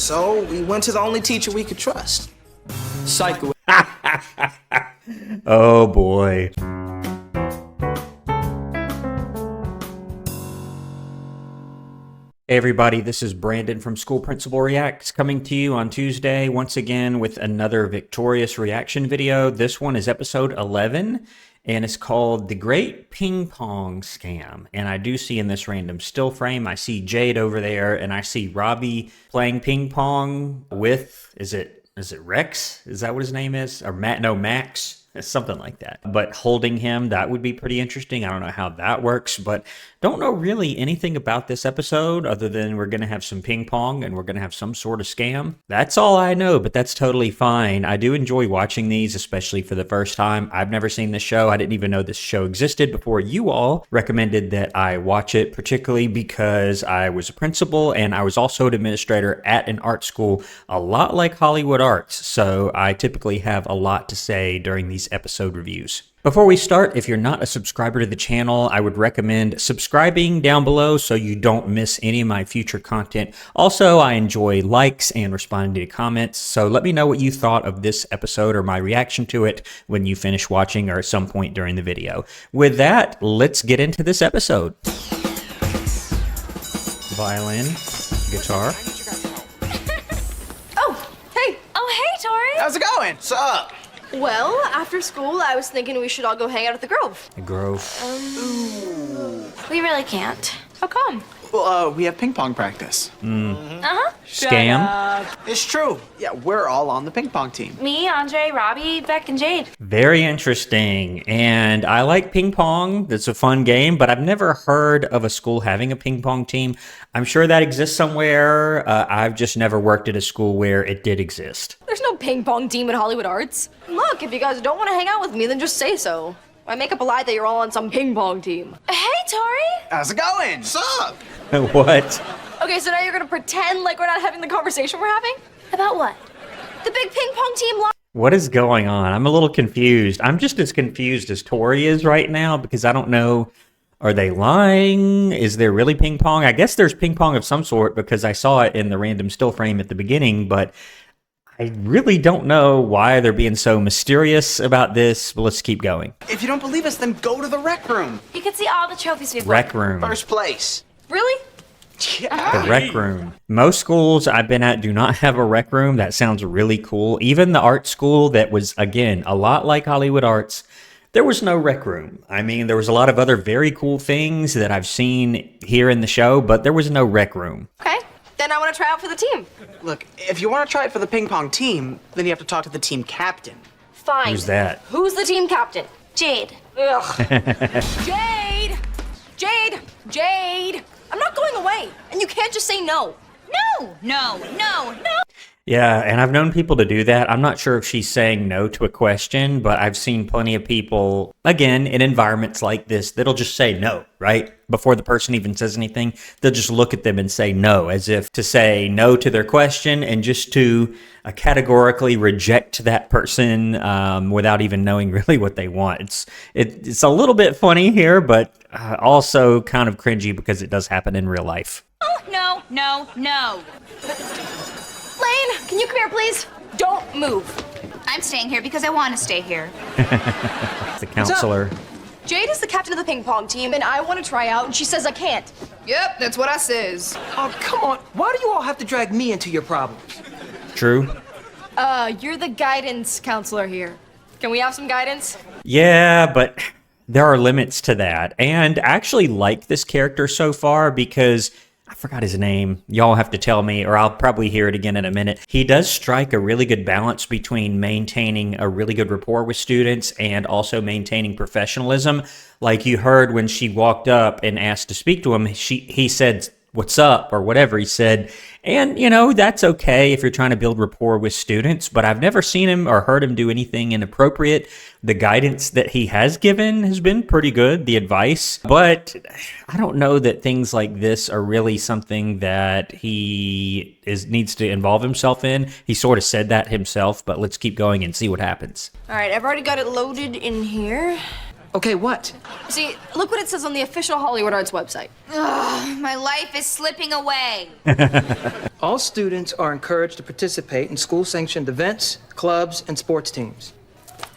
So we went to the only teacher we could trust. Psycho. Oh boy. Hey everybody, this is Brandon from School Principal Reacts coming to you on Tuesday once again with another Victorious reaction video. This one is episode 11 and it's called The Great Ping Pong Scam. And I do see in this random still frame, I see Jade over there and I see Robbie playing ping pong with, is it Rex? Is that what his name is? Or Matt? No, Max. Something like that. But holding him, that would be pretty interesting. I don't know how that works, but don't know really anything about this episode other than we're going to have some ping pong and we're going to have some sort of scam. That's all I know, but that's totally fine. I do enjoy watching these, especially for the first time. I've never seen this show. I didn't even know this show existed before you all recommended that I watch it, particularly because I was a principal and I was also an administrator at an art school, a lot like Hollywood Arts. So I typically have a lot to say during these episode reviews. Before we start, if you're not a subscriber to the channel, I would recommend subscribing down below so you don't miss any of my future content. Also, I enjoy likes and responding to comments, so let me know what you thought of this episode or my reaction to it when you finish watching or at some point during the video. With that, let's get into this episode. Violin, guitar. Oh, hey, Tori. How's it going? What's up? Well, after school, I was thinking we should all go hang out at the Grove. The Grove. We really can't. How come? Well, we have ping pong practice. Scam? It's true. Yeah, we're all on the ping pong team. Me, Andre, Robbie, Beck, and Jade. Very interesting. And I like ping pong. It's a fun game, but I've never heard of a school having a ping pong team. I'm sure that exists somewhere. I've just never worked at a school where it did exist. There's no ping pong team at Hollywood Arts. Look, if you guys don't want to hang out with me, then just say so. Why make up a lie that you're all on some ping pong team? Hey, Tori! How's it going? What's up? What? Okay, so now you're gonna pretend like we're not having the conversation we're having? About what? The big ping pong team What is going on? I'm a little confused. I'm just as confused as Tori is right now because I don't know. Are they lying? Is there really ping pong? I guess there's ping pong of some sort because I saw it in the random still frame at the beginning, but I really don't know why they're being so mysterious about this, but let's keep going. If you don't believe us, then go to the rec room. You can see all the trophies we've won. Rec room. First place. Really? Yeah. The rec room. Most schools I've been at do not have a rec room. That sounds really cool. Even the art school that was, again, a lot like Hollywood Arts, there was no rec room. I mean, there was a lot of other very cool things that I've seen here in the show, but there was no rec room. Okay, then I want to try out for the team. Look, if you want to try it for the ping pong team, then you have to talk to the team captain. Fine. Who's that? Who's the team captain? Jade. Ugh. Jade! Jade! Jade! I'm not going away, and you can't just say no. No! Yeah, and I've known people to do that. I'm not sure if she's saying no to a question, but I've seen plenty of people, again, in environments like this, that'll just say no, right? Before the person even says anything, they'll just look at them and say no, as if to say no to their question and just to categorically reject that person without even knowing really what they want. It's a little bit funny here, but also kind of cringy because it does happen in real life. Oh, no. Lane, can you come here, please? Don't move. I'm staying here because I want to stay here. The counselor. Jade is the captain of the ping pong team, and I want to try out, and she says I can't. Yep, that's what I says. Oh, come on. Why do you all have to drag me into your problems? True. You're the guidance counselor here. Can we have some guidance? Yeah, but there are limits to that. And I actually like this character so far because I forgot his name. Y'all have to tell me, or I'll probably hear it again in a minute. He does strike a really good balance between maintaining a really good rapport with students and also maintaining professionalism. Like you heard when she walked up and asked to speak to him, he said, "What's up?" or whatever he said. And, you know, that's okay if you're trying to build rapport with students, but I've never seen him or heard him do anything inappropriate. The guidance that he has given has been pretty good, the advice, but I don't know that things like this are really something that he needs to involve himself in. He sort of said that himself, but let's keep going and see what happens. All right, I've already got it loaded in here. Okay, what? See, look what it says on the official Hollywood Arts website. Ugh, my life is slipping away. All students are encouraged to participate in school-sanctioned events, clubs, and sports teams.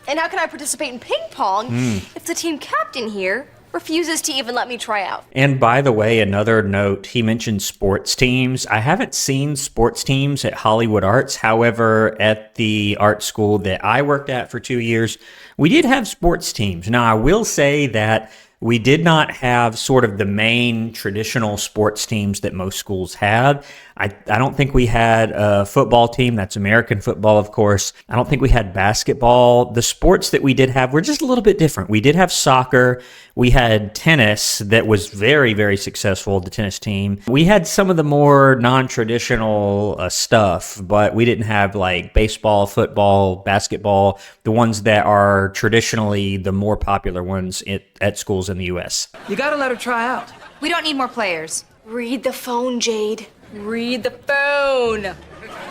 And how can I participate in ping pong if the team captain here refuses to even let me try out? And by the way, another note, he mentioned sports teams. I haven't seen sports teams at Hollywood Arts. However, at the art school that I worked at for 2 years, we did have sports teams. Now, I will say that we did not have sort of the main traditional sports teams that most schools had. I don't think we had a football team. That's American football, of course. I don't think we had basketball. The sports that we did have were just a little bit different. We did have soccer. We had tennis that was very, very successful, the tennis team. We had some of the more non-traditional stuff, but we didn't have like baseball, football, basketball, the ones that are traditionally the more popular ones at schools in the U.S. You gotta let her try out. We don't need more players. Read the phone, Jade. Read the phone.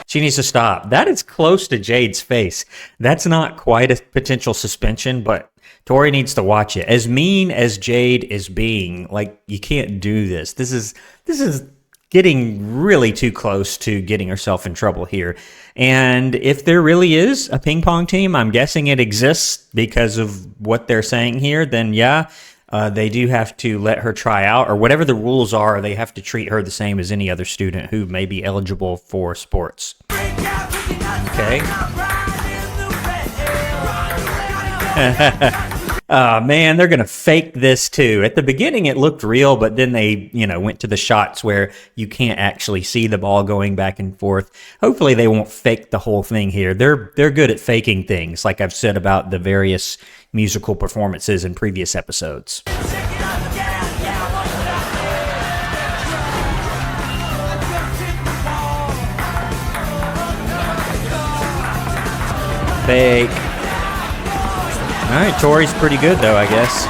She needs to stop. That is close to Jade's face. That's not quite a potential suspension, but Tori needs to watch it. As mean as Jade is being, like, you can't do this. This is getting really too close to getting herself in trouble here. And if there really is a ping pong team, I'm guessing it exists because of what they're saying here, then yeah, they do have to let her try out, or whatever the rules are, they have to treat her the same as any other student who may be eligible for sports. Okay. Man, they're going to fake this too. At the beginning, it looked real, but then they, went to the shots where you can't actually see the ball going back and forth. Hopefully they won't fake the whole thing here. They're good at faking things, like I've said about the various musical performances in previous episodes. Fake. All right, Tori's pretty good, though, I guess.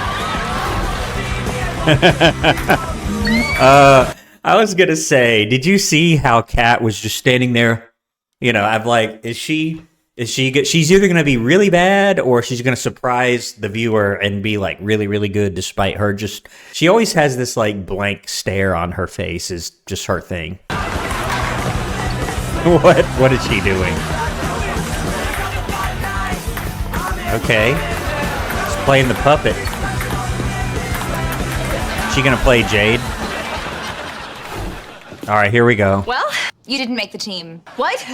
I was going to say, did you see how Kat was just standing there? I'm like, she's either going to be really bad or she's going to surprise the viewer and be like really, really good despite her she always has this like blank stare on her face is just her thing. What is she doing? Okay. Playing the puppet. She gonna play Jade? All right, here we go. Well, You didn't make the team. what?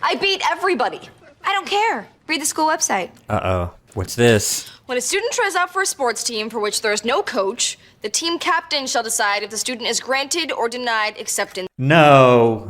I beat everybody. I don't care. Read the school website. Uh-oh. What's this? When a student tries out for a sports team for which there is no coach, the team captain shall decide if the student is granted or denied acceptance. No,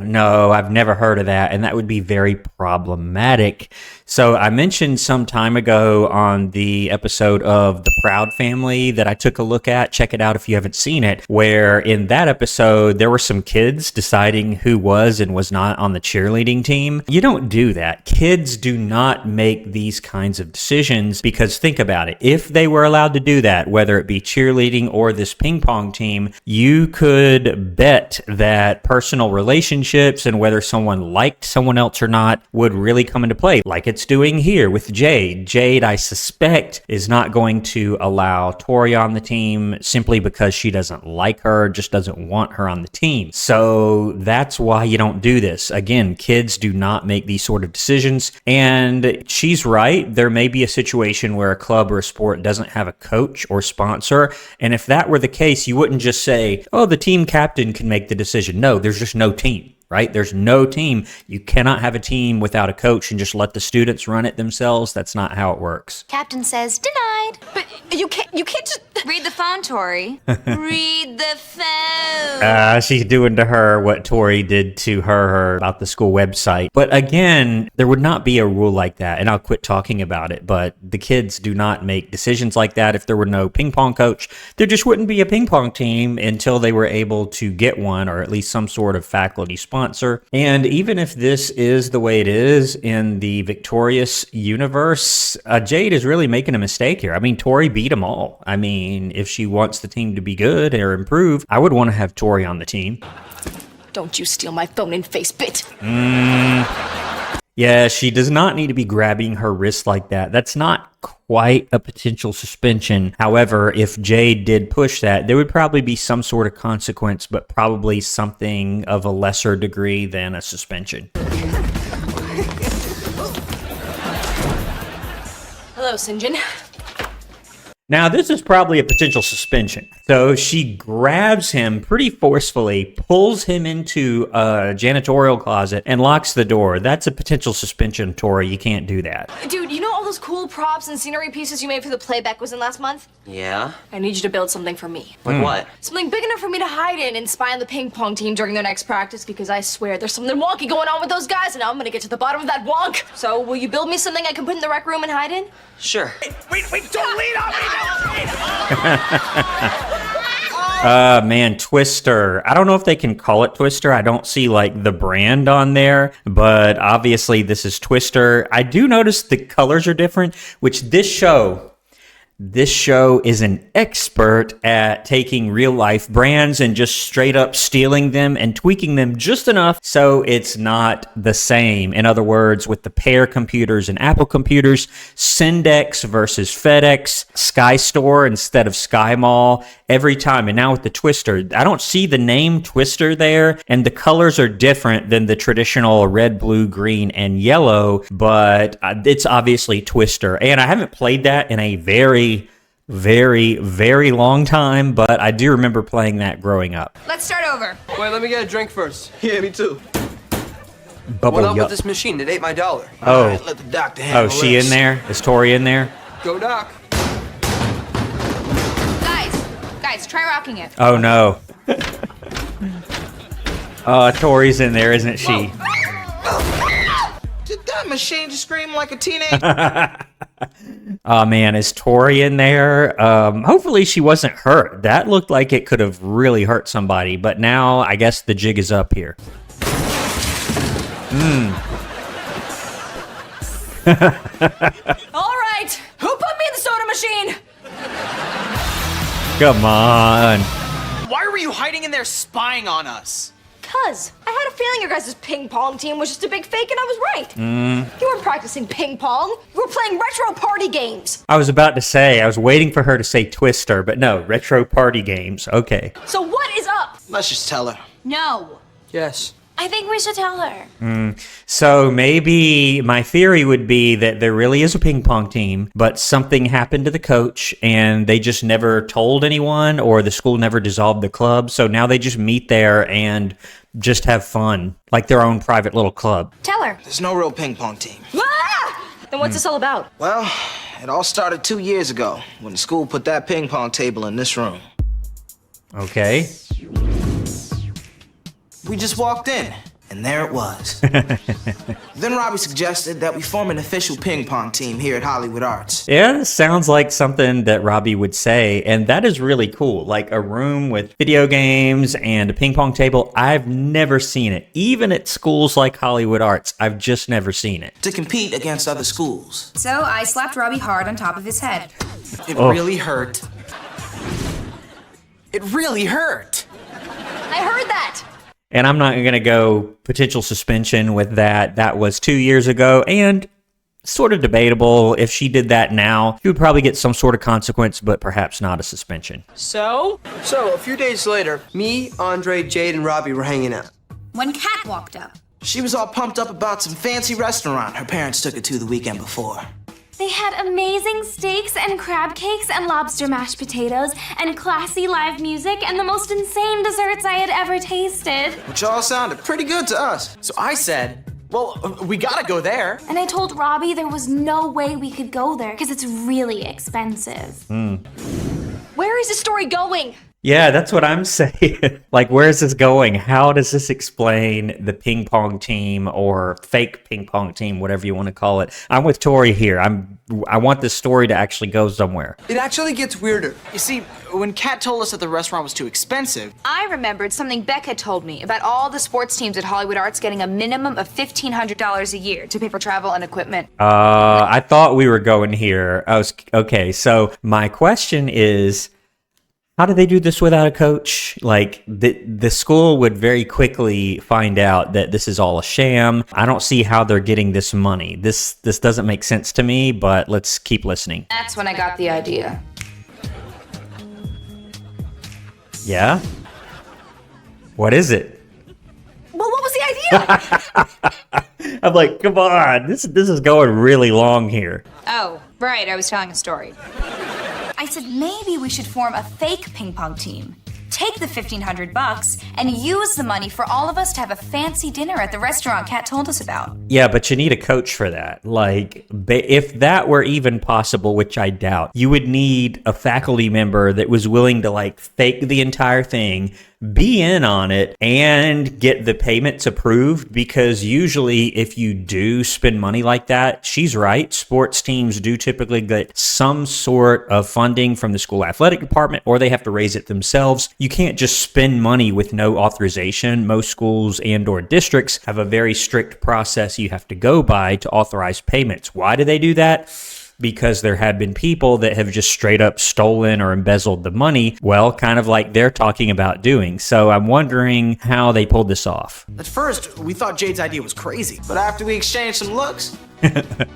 I've never heard of that, and that would be very problematic. So I mentioned some time ago on the episode of The Proud Family that I took a look at. Check it out if you haven't seen it, where in that episode, there were some kids deciding who was and was not on the cheerleading team. You don't do that. Kids do not make these kinds of decisions because think about it. If they were allowed to do that, whether it be cheerleading or this ping pong team, you could bet that personal relationships and whether someone liked someone else or not would really come into play, like it's doing here with Jade. Jade, I suspect, is not going to allow Tori on the team simply because she doesn't like her, just doesn't want her on the team. So that's why you don't do this. Again, kids do not make these sort of decisions. And she's right. There may be a situation where a club or a sport doesn't have a coach or sponsor. And if that were the case, you wouldn't just say, oh, the team captain can make the decision. No, there's just no team. Right? There's no team. You cannot have a team without a coach and just let the students run it themselves. That's not how it works. Captain says denied. But you can't just Read the phone, Tori. Read the phone. She's doing to her what Tori did to her about the school website. But again, there would not be a rule like that, and I'll quit talking about it. But the kids do not make decisions like that. If there were no ping pong coach, there just wouldn't be a ping pong team until they were able to get one, or at least some sort of faculty sponsor. And even if this is the way it is in the Victorious universe, Jade is really making a mistake here. I mean, Tori beat them all. I mean, if she wants the team to be good or improve, I would want to have Tori on the team. Don't you steal my phone and face bit. Yeah, she does not need to be grabbing her wrist like that. That's not quite a potential suspension. However, if Jade did push that, there would probably be some sort of consequence, but probably something of a lesser degree than a suspension. Hello, St. John. Now, this is probably a potential suspension. So she grabs him pretty forcefully, pulls him into a janitorial closet, and locks the door. That's a potential suspension, Tori. You can't do that. Dude, you know all those cool props and scenery pieces you made for the play Beck was in last month? Yeah? I need you to build something for me. Like what? Something big enough for me to hide in and spy on the ping pong team during their next practice, because I swear there's something wonky going on with those guys, and I'm gonna get to the bottom of that wonk. So, will you build me something I can put in the rec room and hide in? Sure. Wait, don't lean on me! Man, Twister. I don't know if they can call it Twister. I don't see like the brand on there, but obviously this is Twister. I do notice the colors are different, which this show is an expert at taking real life brands and just straight up stealing them and tweaking them just enough so it's not the same. In other words, with the Pear computers and Apple computers, Syndex versus FedEx, Sky Store instead of Sky Mall every time. And now with the Twister, I don't see the name Twister there, and the colors are different than the traditional red, blue, green, and yellow, but it's obviously Twister. And I haven't played that in a very long time, but I do remember playing that growing up. Let's start over. Wait, let me get a drink first. Yeah, me too. Bubble What up yup. with this machine? It ate my dollar. Oh, Let the doctor handle oh, she this. in there? Is Tori in there? Go, Doc. Guys, try rocking it. Oh no. Tori's in there, isn't she? Did that machine just scream like a teenager? Oh man, is Tori in there? Hopefully she wasn't hurt. That looked like it could have really hurt somebody, but now I guess the jig is up here. All right, who put me in the soda machine? Come on. Why were you hiding in there spying on us? Cuz I had a feeling your guys' ping pong team was just a big fake and I was right. You weren't practicing ping pong. You were playing retro party games. I was about to say, I was waiting for her to say Twister, but no, retro party games. Okay. So what is up? Let's just tell her. No. Yes. I think we should tell her. So maybe my theory would be that there really is a ping pong team, but something happened to the coach and they just never told anyone, or the school never dissolved the club. So now they just meet there and just have fun, like their own private little club. Tell her. There's no real ping pong team. Ah! Then what's this all about? Well, it all started 2 years ago when the school put that ping pong table in this room. Okay. We just walked in, and there it was. Then Robbie suggested that we form an official ping pong team here at Hollywood Arts. Yeah, this sounds like something that Robbie would say, and that is really cool. Like a room with video games and a ping pong table. I've never seen it. Even at schools like Hollywood Arts, I've just never seen it. To compete against other schools. So I slapped Robbie hard on top of his head. It really hurt. It really hurt. I heard that. And I'm not going to go potential suspension with that. That was 2 years ago, and sort of debatable. If she did that now, she would probably get some sort of consequence, but perhaps not a suspension. So, a few days later, me, Andre, Jade, and Robbie were hanging out. When Kat walked up. She was all pumped up about some fancy restaurant her parents took her to the weekend before. They had amazing steaks and crab cakes and lobster mashed potatoes and classy live music and the most insane desserts I had ever tasted. Which all sounded pretty good to us. So I said, well, we gotta go there. And I told Robbie there was no way we could go there because it's really expensive. Where is this story going? Yeah, that's what I'm saying. Like, where is this going? How does this explain the ping pong team or fake ping pong team, whatever you want to call it? I'm with Tori here. I want this story to actually go somewhere. It actually gets weirder. You see, when Kat told us that the restaurant was too expensive, I remembered something Beck had told me about all the sports teams at Hollywood Arts getting a minimum of $1,500 a year to pay for travel and equipment. I thought we were going here. Okay, so my question is, How do they do this without a coach? Like, the school would very quickly find out that this is all a sham. I don't see how they're getting this money. This doesn't make sense to me, but let's keep listening. That's when I got the idea. Yeah? What is it? Well, what was the idea? I'm like, come on, this is going really long here. Oh, right, I was telling a story. I said maybe we should form a fake ping pong team. Take the $1,500 and use the money for all of us to have a fancy dinner at the restaurant Kat told us about. Yeah, but you need a coach for that. Like, if that were even possible, which I doubt, you would need a faculty member that was willing to, like, fake the entire thing, be in on it, and get the payments approved, because usually if you do spend money like that, she's right, sports teams do typically get some sort of funding from the school athletic department, or they have to raise it themselves. You can't just spend money with no authorization. Most schools and or districts have a very strict process you have to go by to authorize payments. Why do they do that? Because there have been people that have just straight up stolen or embezzled the money, well, kind of like they're talking about doing. So I'm wondering how they pulled this off. At first, we thought Jade's idea was crazy. But after we exchanged some looks,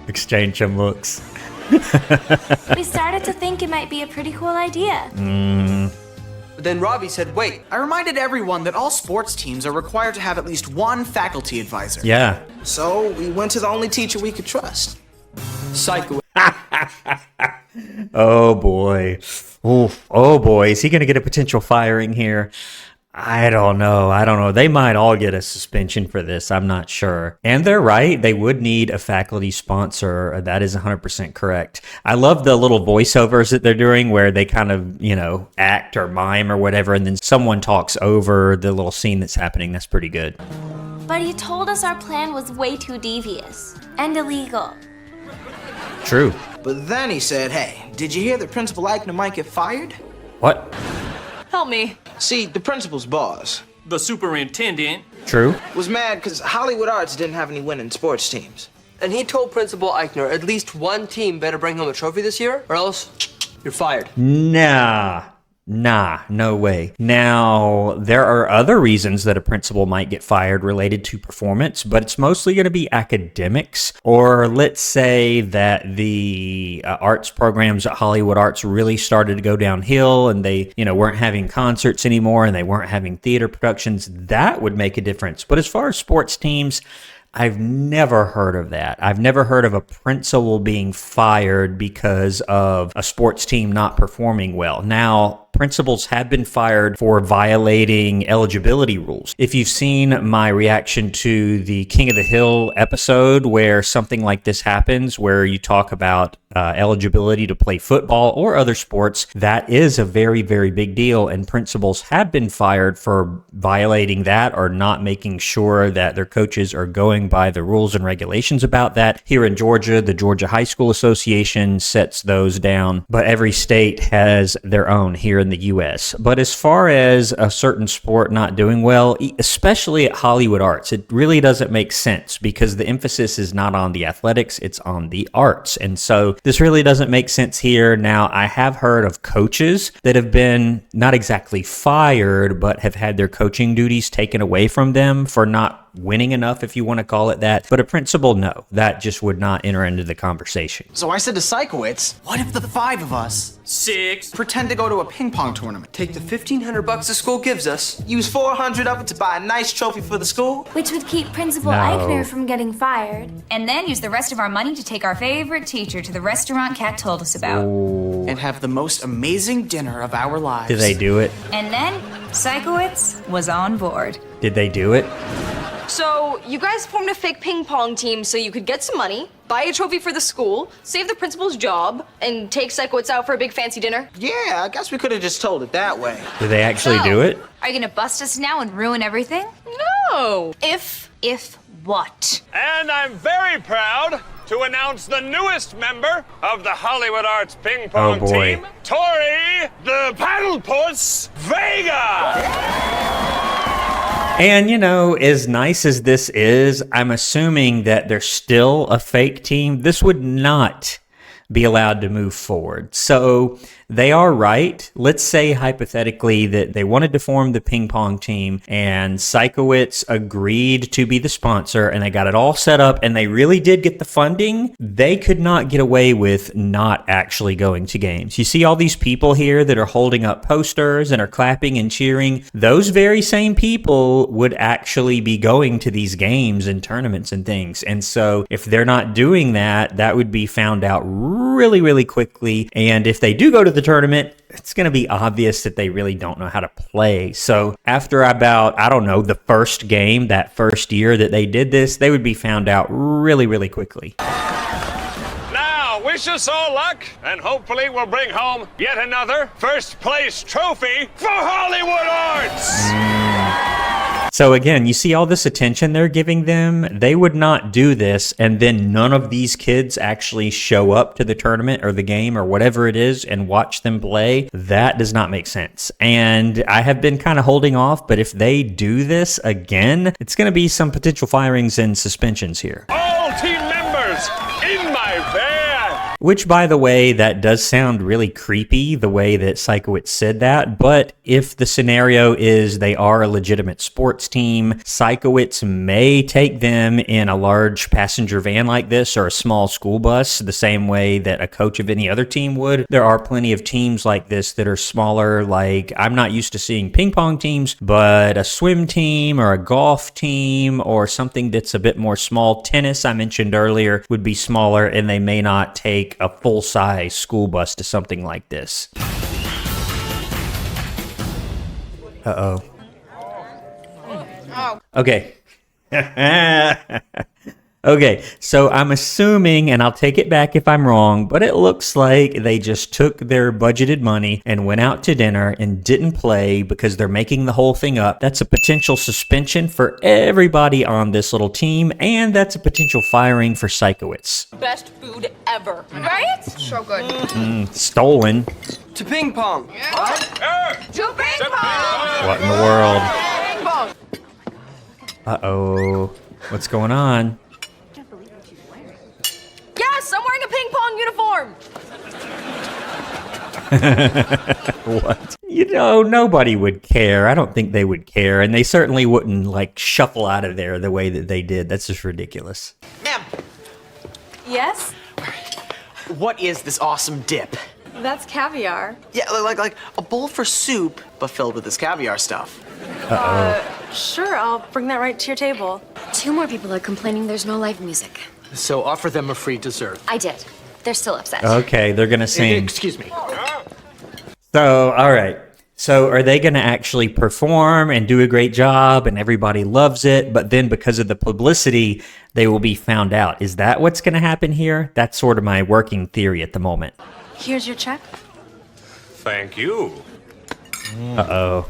Exchange some looks. We started to think it might be a pretty cool idea. But then Robbie said, wait. I reminded everyone that all sports teams are required to have at least one faculty advisor. Yeah. so we went to the only teacher we could trust. Psycho. Oh boy. Oof. Oh boy. Is he going to get a potential firing here? I don't know. They might all get a suspension for this. I'm not sure. And they're right. They would need a faculty sponsor. That is 100% correct. I love the little voiceovers that they're doing where they kind of, act or mime or whatever, and then someone talks over the little scene that's happening. That's pretty good. But he told us our plan was way too devious and illegal. True. But then he said, hey, did you hear that Principal Eichner might get fired? What? Help me. See, the principal's boss The superintendent. True. was mad because Hollywood Arts didn't have any winning sports teams. And he told Principal Eichner at least one team better bring home a trophy this year, or else you're fired. Nah, no way. Now, there are other reasons that a principal might get fired related to performance, but it's mostly going to be academics, or let's say that the arts programs at Hollywood Arts really started to go downhill and they, weren't having concerts anymore and they weren't having theater productions. That would make a difference. But as far as sports teams, I've never heard of that. I've never heard of a principal being fired because of a sports team not performing well. Now, principals have been fired for violating eligibility rules. If you've seen my reaction to the King of the Hill episode where something like this happens, where you talk about eligibility to play football or other sports, that is a very, very big deal. And principals have been fired for violating that or not making sure that their coaches are going by the rules and regulations about that. Here in Georgia, the Georgia High School Association sets those down, but every state has their own here in the U.S. But as far as a certain sport not doing well, especially at Hollywood Arts, it really doesn't make sense because the emphasis is not on the athletics, it's on the arts. And so this really doesn't make sense here. Now, I have heard of coaches that have been not exactly fired, but have had their coaching duties taken away from them for not winning enough, if you want to call it that. But a principal, no, that just would not enter into the conversation. So I said to Sikowitz, what if the 5 of us 6. pretend to go to a ping pong tournament? Take the $1,500 the school gives us. Use 400 of it to buy a nice trophy for the school. Which would keep Principal No. Eichner from getting fired. And then use the rest of our money to take our favorite teacher to the restaurant Kat told us about. And have the most amazing dinner of our lives. Did they do it? And then Sikowitz was on board. Did they do it? So, you guys formed a fake ping pong team so you could get some money, buy a trophy for the school, save the principal's job, and take Sikowitz out for a big fancy dinner? Yeah, I guess we could have just told it that way. Did they actually So, do it? Are you gonna bust us now and ruin everything? No. If what? And I'm very proud to announce the newest member of the Hollywood Arts Ping Pong Oh, boy. team, Tori, the Paddlepuss Vega. And, as nice as this is, I'm assuming that they're still a fake team. This would not be allowed to move forward. So they are right. Let's say hypothetically that they wanted to form the ping pong team and Sikowitz agreed to be the sponsor and they got it all set up and they really did get the funding. They could not get away with not actually going to games. You see all these people here that are holding up posters and are clapping and cheering. Those very same people would actually be going to these games and tournaments and things. And so if they're not doing that, that would be found out really, really quickly. And if they do go to the tournament, it's going to be obvious that they really don't know how to play. So after about, I don't know, the first game, that first year that they did this, they would be found out really, really quickly. Now, wish us all luck, and hopefully we'll bring home yet another first place trophy for Hollywood Arts! So again, you see all this attention they're giving them. They would not do this, and then none of these kids actually show up to the tournament or the game or whatever it is and watch them play. That does not make sense. And I have been kind of holding off, but if they do this again, it's going to be some potential firings and suspensions here. All team members in my van! Which, by the way, that does sound really creepy, the way that Sikowitz said that, but if the scenario is they are a legitimate sports team, Sikowitz may take them in a large passenger van like this or a small school bus, the same way that a coach of any other team would. There are plenty of teams like this that are smaller, like I'm not used to seeing ping pong teams, but a swim team or a golf team or something that's a bit more small. Tennis, I mentioned earlier, would be smaller, and they may not take a full-size school bus to something like this. Uh-oh. Okay. Okay, so I'm assuming, and I'll take it back if I'm wrong, but it looks like they just took their budgeted money and went out to dinner and didn't play because they're making the whole thing up. That's a potential suspension for everybody on this little team, and that's a potential firing for Sikowitz. Best food ever, right? So good. Stolen. To ping pong. To ping pong! What in the world? Ping pong! Uh-oh. What's going on? Yes, I'm wearing a ping pong uniform! What? You know, nobody would care. I don't think they would care, and they certainly wouldn't, like, shuffle out of there the way that they did. That's just ridiculous. Ma'am, Yes? what is this awesome dip? That's caviar. Yeah, like a bowl for soup, but filled with this caviar stuff. Sure, I'll bring that right to your table. 2 more people are complaining there's no live music. So offer them a free dessert. I did. They're still upset. Okay, they're gonna sing. Excuse me. So, all right. So, are they gonna actually perform and do a great job and everybody loves it, but then because of the publicity, they will be found out? Is that what's gonna happen here? That's sort of my working theory at the moment. Here's your check. Thank you. Uh-oh.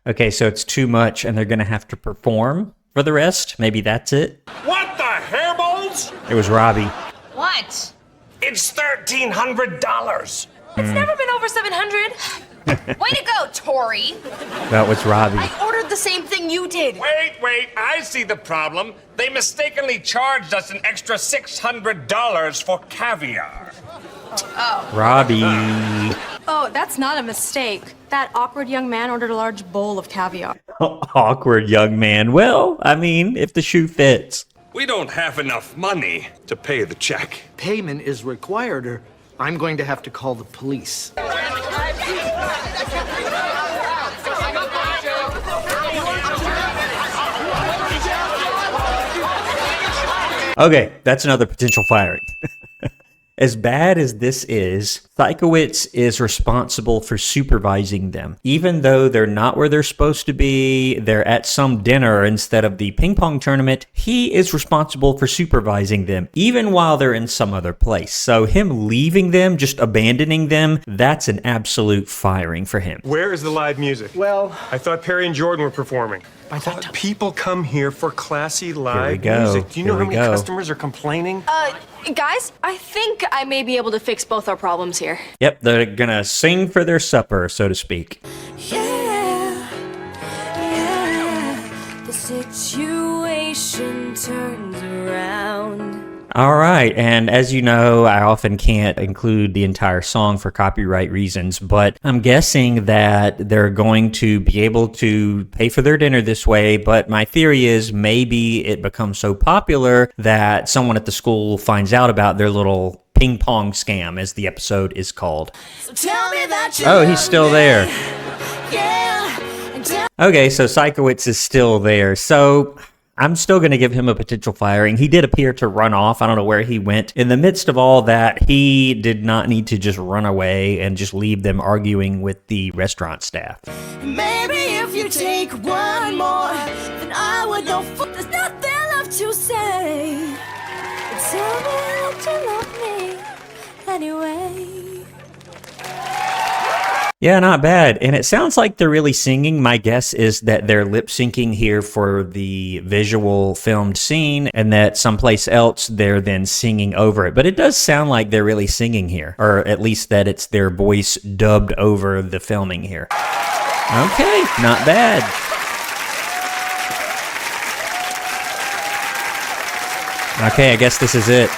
Okay, so it's too much and they're gonna have to perform for the rest? Maybe that's it? What the hairballs? It was Robbie. What? It's $1,300. It's never been over 700. Way to go, Tori. That was Robbie. I ordered the same thing you did. Wait, I see the problem. They mistakenly charged us an extra $600 for caviar. Robbie. Oh, that's not a mistake. That awkward young man ordered a large bowl of caviar. Awkward young man. Well, I mean, if the shoe fits. We don't have enough money to pay the check. Payment is required, or I'm going to have to call the police. Okay, that's another potential firing. As bad as this is, Sikowitz is responsible for supervising them. Even though they're not where they're supposed to be, they're at some dinner instead of the ping pong tournament, he is responsible for supervising them, even while they're in some other place. So him leaving them, just abandoning them, that's an absolute firing for him. Where is the live music? Well, I thought Perry and Jordan were performing. I thought People come here for classy live go. music. Do you know Here how we many go. customers are complaining? Guys, I think I may be able to fix both our problems here. Yep, they're gonna sing for their supper, so to speak. Yeah, the situation turns around. All right, and as you know, I often can't include the entire song for copyright reasons, but I'm guessing that they're going to be able to pay for their dinner this way, but my theory is maybe it becomes so popular that someone at the school finds out about their little ping pong scam, as the episode is called. Oh, he's still there. Okay, so Sikowitz is still there, so I'm still going to give him a potential firing. He did appear to run off. I don't know where he went. In the midst of all that, he did not need to just run away and just leave them arguing with the restaurant staff. Maybe if you take one more, then I would know there's nothing left to say. Tell me that you love me anyway. Yeah, not bad. And it sounds like they're really singing. My guess is that they're lip syncing here for the visual filmed scene and that someplace else they're then singing over it. But it does sound like they're really singing here, or at least that it's their voice dubbed over the filming here. Okay, not bad. Okay, I guess this is it.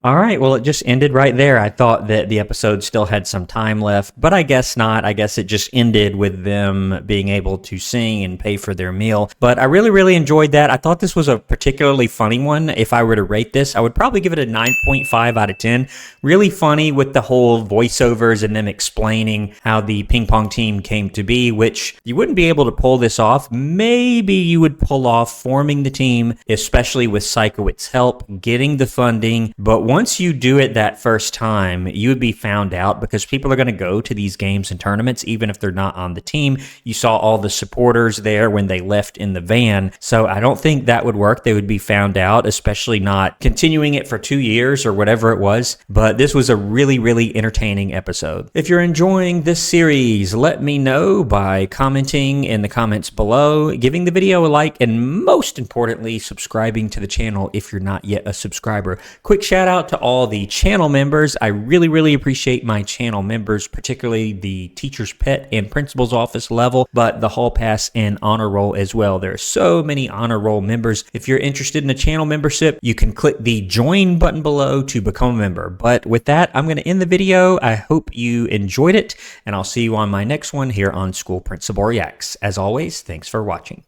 All right, well, it just ended right there. I thought that the episode still had some time left, but I guess not. I guess it just ended with them being able to sing and pay for their meal. But I really, really enjoyed that. I thought this was a particularly funny one. If I were to rate this, I would probably give it a 9.5 out of 10. Really funny with the whole voiceovers and them explaining how the ping pong team came to be, which you wouldn't be able to pull this off. Maybe you would pull off forming the team, especially with Sikowitz's help, getting the funding, but once you do it that first time, you would be found out because people are going to go to these games and tournaments, even if they're not on the team. You saw all the supporters there when they left in the van. So I don't think that would work. They would be found out, especially not continuing it for 2 years or whatever it was. But this was a really, really entertaining episode. If you're enjoying this series, let me know by commenting in the comments below, giving the video a like, and most importantly, subscribing to the channel if you're not yet a subscriber. Quick shout out to all the channel members. I really, really appreciate my channel members, particularly the teacher's pet and principal's office level, but the hall pass and honor roll as well. There are so many honor roll members. If you're interested in a channel membership, you can click the join button below to become a member. But with that, I'm going to end the video. I hope you enjoyed it, and I'll see you on my next one here on School Principal Reacts. As always, thanks for watching.